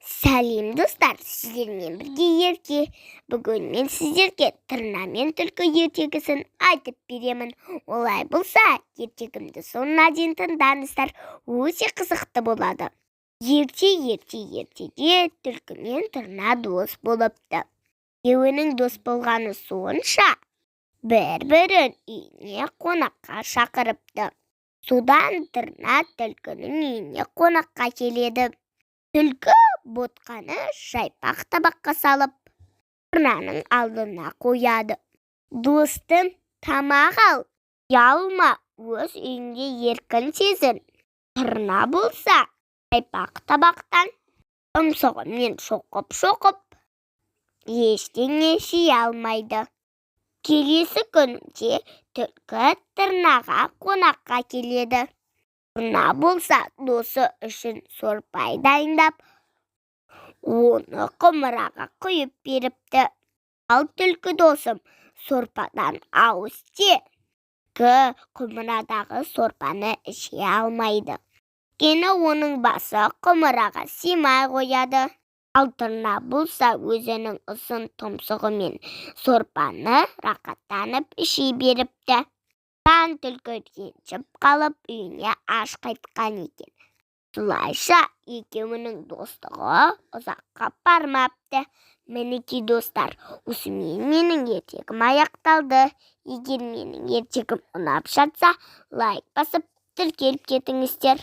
Сәлем достар, сіздермен бірге ерке. Бүгін мен сіздерге тырна мен түлкі ертегісін айтып беремін. Олай болса, ертегімді соңына дейін тыңдаңыздар, өте қызықты болады. Ертеде түлкі мен тырна дос болыпты. Екеуінің дос болғаны сонша бір-бірін үйіне қонаққа шақырыпты. Содан тырна түлкінің үйіне қонаққа келеді. Түлкі ботқаны жайпақ табаққа салып, тырнаның алдына қояды. Достым, тамақ ал, ұялма, өз үйіңде еркін сезін. Тырна болса, жайпақ табақтан тұмсығымен шоқып, ештеңе жей алмайды. Келесі күнде түлкі тырнаға қонаққа келеді. Тырна болса, досы үшін сорпай дайындап, оны құмыраға құйып беріпті. Ал түлкі досым, сорпадан ауыз те. Құмырадағы сорпаны іше алмайды. Өйткені оның басы құмыраға симай қояды. Ал тырна болса, өзінің ұзын тұмсығымен сорпаны рақаттанып іше беріпті. Түлкі ренжіп қалып, үйіне аш қайтқан екен. Осылайша екеуінің достығы ұзаққа бармапты. Мінекей достар, осымен менің ертегім аяқталды. Егер менің ертегім ұнап жатса, лайк басып тіркеліп кетіңіздер.